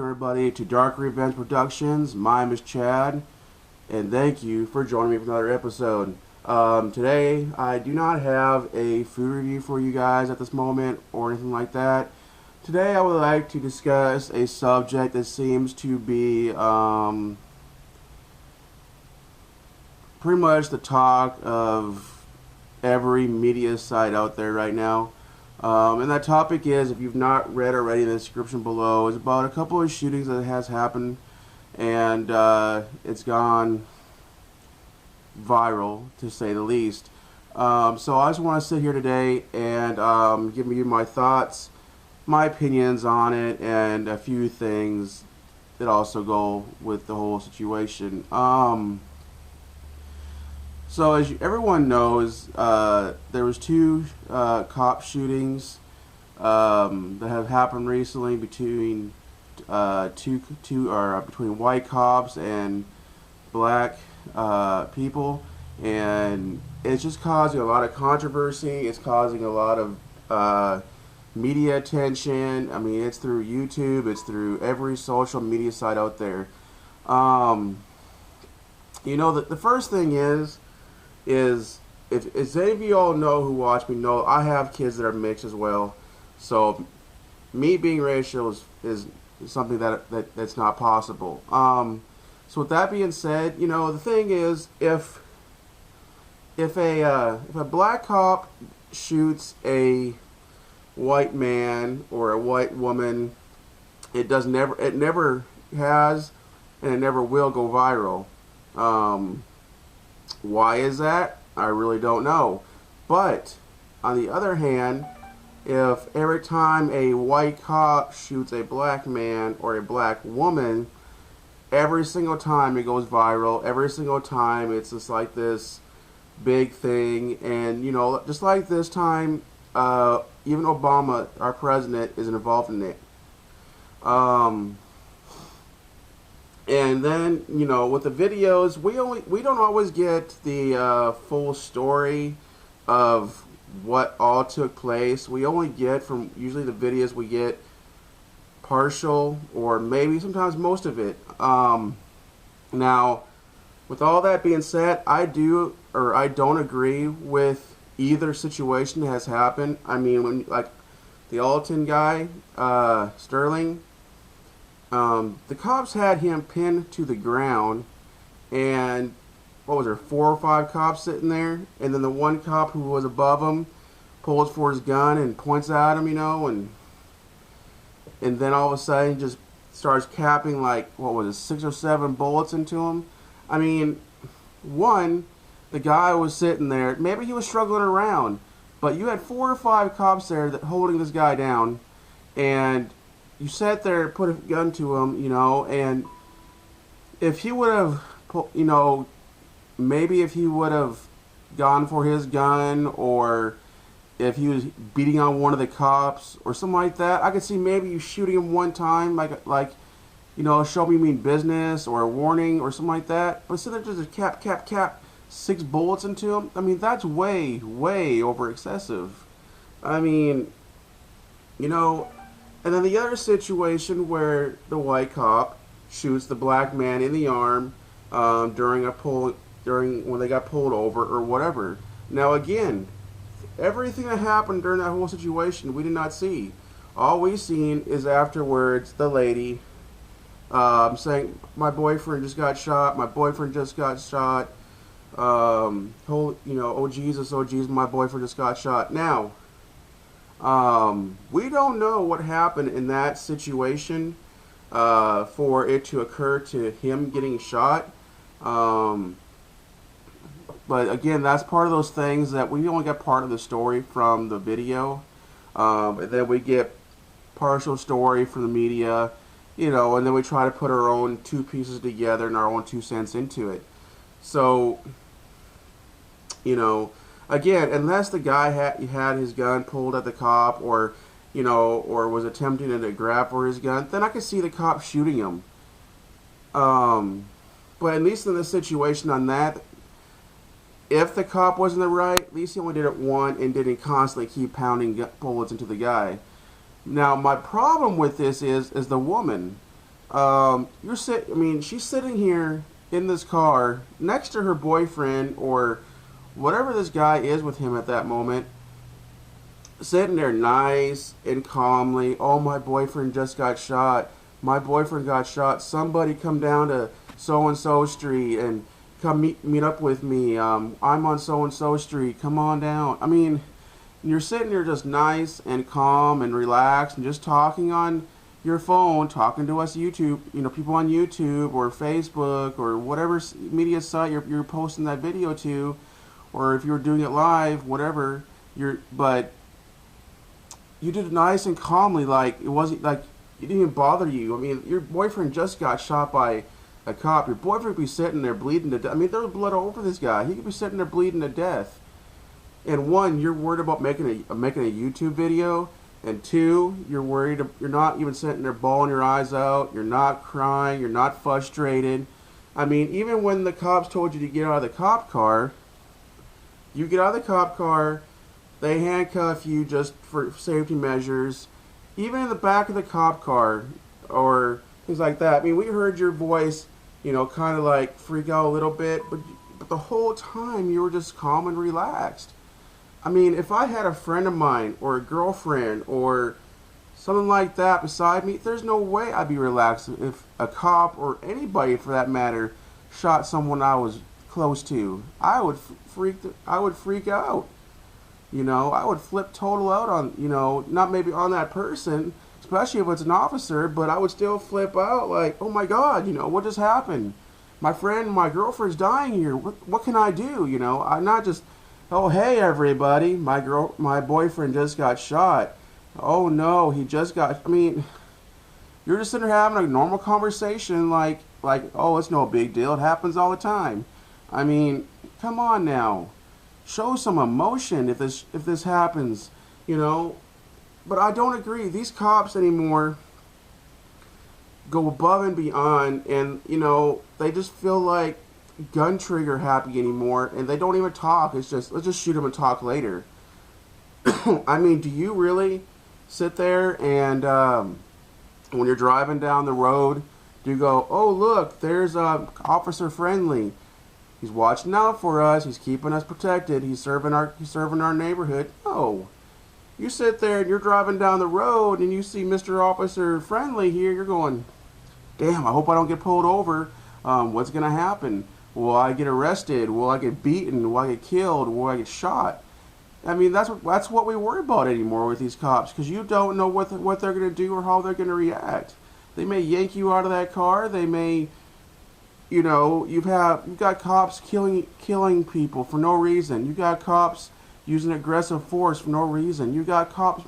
welcome everybody to Dark Revenge Productions. My name is Chad, and thank you for joining me for another episode. Today, I do not have a food review for you guys at this moment or anything like that. Today, I would like to discuss a subject that seems to be pretty much the talk of every media site out there right now. And that topic is, if you've not read already in the description below, is about a couple of shootings that has happened, and it's gone viral, to say the least. So I just want to sit here today and give you my thoughts, my opinions on it, and a few things that also go with the whole situation. So as everyone knows, there was two cop shootings that have happened recently between between white cops and black people, and it's just causing a lot of controversy. It's causing a lot of media attention. I mean, it's through YouTube, it's through every social media site out there. You know, the first thing is if any of you all know who watch me know, I have kids that are mixed as well. So me being racial is something that's not possible. So with that being said, you know, the thing is, if a black cop shoots a white man or a white woman, it never has and it never will go viral. Why is that? I really don't know. But on the other hand, if every time a white cop shoots a black man or a black woman, every single time it goes viral, every single time it's just like this big thing, and you know, just like this time, even Obama, our president, is involved in it. And then, you know, with the videos, we don't always get the full story of what all took place. We only get from usually the videos we get partial or maybe sometimes most of it. Now, with all that being said, I don't agree with either situation that has happened. I mean, when like the Alton guy, Sterling. The cops had him pinned to the ground, and what was there, 4 or 5 cops sitting there, and then the one cop who was above him pulls for his gun and points at him, you know, and then all of a sudden just starts capping like, what was it, 6 or 7 bullets into him. I mean, the guy was sitting there, maybe he was struggling around, but you had 4 or 5 cops there that holding this guy down, and you sat there and put a gun to him, you know, and if he would have, you know, maybe if he would have gone for his gun, or if he was beating on one of the cops or something like that, I could see maybe you shooting him one time, like, you know, show me you mean business or a warning or something like that. But instead of just cap 6 bullets into him, I mean, that's way over excessive. I mean, you know. And then the other situation where the white cop shoots the black man in the arm during when they got pulled over or whatever. Now again, everything that happened during that whole situation we did not see. All we seen is afterwards the lady saying, "My boyfriend just got shot. My boyfriend just got shot. You know, oh Jesus, my boyfriend just got shot." Now, we don't know what happened in that situation for it to occur to him getting shot. But again, that's part of those things that we only get part of the story from the video. And then we get partial story from the media, you know, and then we try to put our own 2 pieces together and our own 2 cents into it. So, you know, again, unless the guy had his gun pulled at the cop, or, you know, or was attempting to grab for his gun, then I could see the cop shooting him. But at least in this situation on that, if the cop was in the right, at least he only did it one and didn't constantly keep pounding bullets into the guy. Now, my problem with this is the woman. I mean, she's sitting here in this car next to her boyfriend or whatever this guy is with him at that moment, sitting there nice and calmly. Oh, my boyfriend just got shot. My boyfriend got shot. Somebody come down to so and so street and come meet up with me. I'm on so and so street. Come on down. I mean, you're sitting there just nice and calm and relaxed and just talking on your phone, talking to us YouTube, people on YouTube or Facebook or whatever media site you're posting that video to, or if you're doing it live, whatever. But you did it nice and calmly, like it wasn't like it didn't even bother you. I mean, your boyfriend just got shot by a cop. Your boyfriend could be sitting there bleeding to death. I mean, there was blood all over this guy. He could be sitting there bleeding to death. And one, you're worried about making a YouTube video, and two, you're not even sitting there bawling your eyes out. You're not crying. You're not frustrated. I mean, even when the cops told you to get out of the cop car, you get out of the cop car. They handcuff you just for safety measures. Even in the back of the cop car or things like that. I mean, we heard your voice, kind of like freak out a little bit, but the whole time you were just calm and relaxed. I mean, if I had a friend of mine or a girlfriend or something like that beside me, there's no way I'd be relaxed if a cop or anybody for that matter shot someone I was close to. I would freak out. I would flip total out on, not maybe on that person, especially if it's an officer, but I would still flip out like, oh my God, what just happened? My girlfriend's dying here. What can I do? I'm not just, oh, hey everybody, my boyfriend just got shot. Oh no, he just got, I mean, you're just sitting there having a normal conversation like, oh, it's no big deal. It happens all the time. I mean, come on now. Show some emotion if this happens, But I don't agree. These cops anymore go above and beyond, and they just feel like gun trigger happy anymore, and they don't even talk. It's just let's just shoot them and talk later. I mean, do you really sit there and when you're driving down the road, do you go, oh look, there's Officer Friendly. He's watching out for us. He's keeping us protected. He's serving our neighborhood. No. You sit there and you're driving down the road and you see Mr. Officer Friendly here. You're going, damn, I hope I don't get pulled over. What's going to happen? Will I get arrested? Will I get beaten? Will I get killed? Will I get shot? I mean, that's what we worry about anymore with these cops, because you don't know what they're going to do or how they're going to react. They may yank you out of that car. They may... you've got cops killing people for no reason. You got cops using aggressive force for no reason. You got cops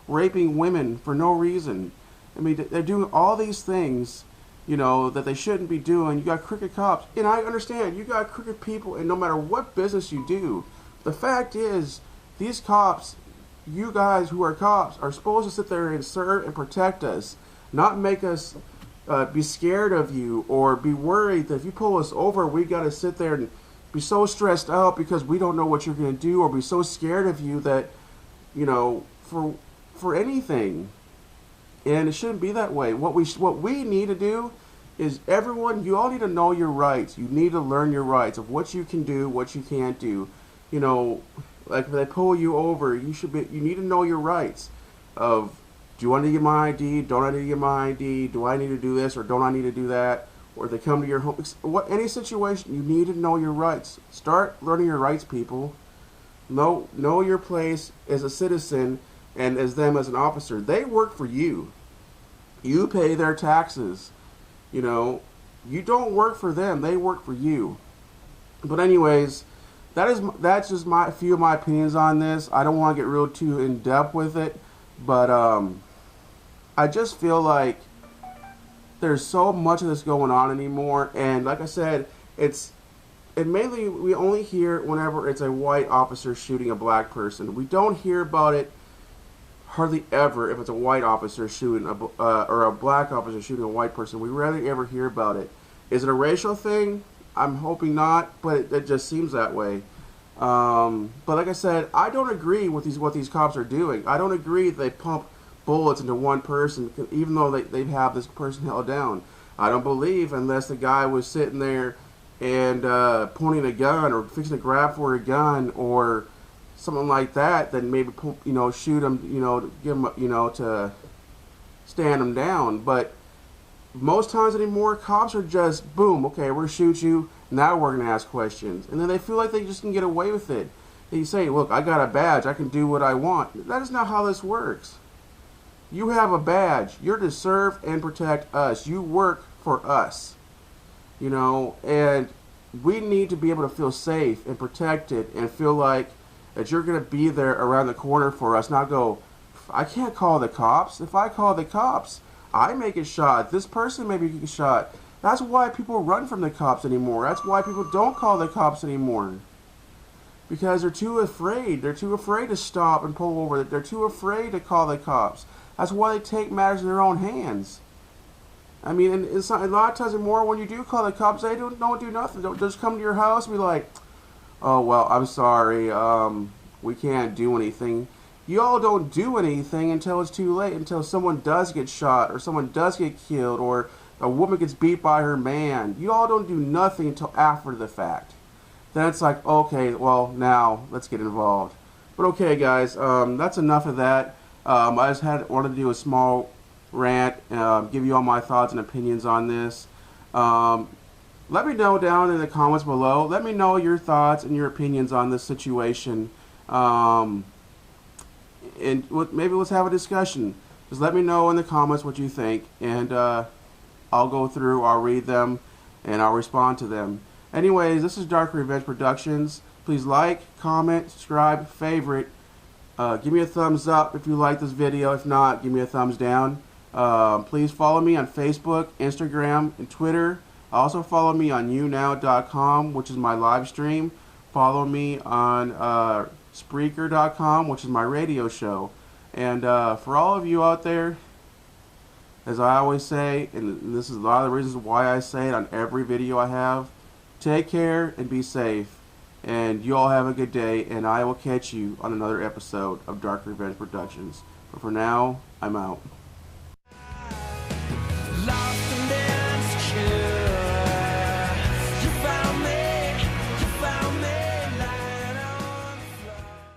raping women for no reason. I mean, they're doing all these things, that they shouldn't be doing. You got crooked cops, and I understand you got crooked people, and no matter what business you do, the fact is, these cops, you guys who are cops, are supposed to sit there and serve and protect us, not make us be scared of you or be worried that if you pull us over, we got to sit there and be so stressed out because we don't know what you're going to do, or be so scared of you that, for anything. And it shouldn't be that way. What we need to do is you all need to know your rights. You need to learn your rights of what you can do, what you can't do. Like if they pull you over, you need to know your rights of, do I need to get my ID? Don't I need to get my ID? Do I need to do this or don't I need to do that? Or if they come to your home, any situation, you need to know your rights. Start learning your rights, people. Know your place as a citizen and as them as an officer. They work for you. You pay their taxes. You don't work for them. They work for you. But anyways, that's just a few of my opinions on this. I don't want to get real too in depth with it, but I just feel like there's so much of this going on anymore, and like I said, mainly we only hear whenever it's a white officer shooting a black person. We don't hear about it hardly ever if it's a white officer shooting or a black officer shooting a white person. We rarely ever hear about it. Is it a racial thing? I'm hoping not, but it just seems that way. But like I said, I don't agree with what these cops are doing. I don't agree that they pump bullets into one person, even though they have this person held down. I don't believe unless the guy was sitting there and pointing a gun or fixing to grab for a gun or something like that, then maybe shoot him, to give him, to stand him down. But most times anymore, cops are just boom, okay, we're gonna shoot you. Now we're gonna ask questions, and then they feel like they just can get away with it. They say, look, I got a badge, I can do what I want. That is not how this works. You have a badge. You're to serve and protect us. You work for us. And we need to be able to feel safe and protected and feel like that you're going to be there around the corner for us. Not go, I can't call the cops. If I call the cops, I may get shot. This person may get shot. That's why people run from the cops anymore. That's why people don't call the cops anymore. Because they're too afraid. They're too afraid to stop and pull over. They're too afraid to call the cops. That's why they take matters in their own hands. I mean, and it's not, a lot of times more when you do call the cops, they don't do nothing. They'll just come to your house and be like, oh, well, I'm sorry, we can't do anything. You all don't do anything until it's too late, until someone does get shot or someone does get killed or a woman gets beat by her man. You all don't do nothing until after the fact. Then it's like, okay, well, now let's get involved. But okay, guys, that's enough of that. I just wanted to do a small rant, give you all my thoughts and opinions on this. Let me know down in the comments below. Let me know your thoughts and your opinions on this situation. And maybe let's have a discussion. Just let me know in the comments what you think, and I'll go through, I'll read them, and I'll respond to them. Anyways, this is Dark Revenge Productions. Please like, comment, subscribe, favorite. Give me a thumbs up if you like this video. If not, give me a thumbs down. Please follow me on Facebook, Instagram, and Twitter. Also follow me on YouNow.com, which is my live stream. Follow me on Spreaker.com, which is my radio show. And for all of you out there, as I always say, and this is a lot of the reasons why I say it on every video I have, take care and be safe. And you all have a good day, and I will catch you on another episode of Dark Revenge Productions. But for now, I'm out.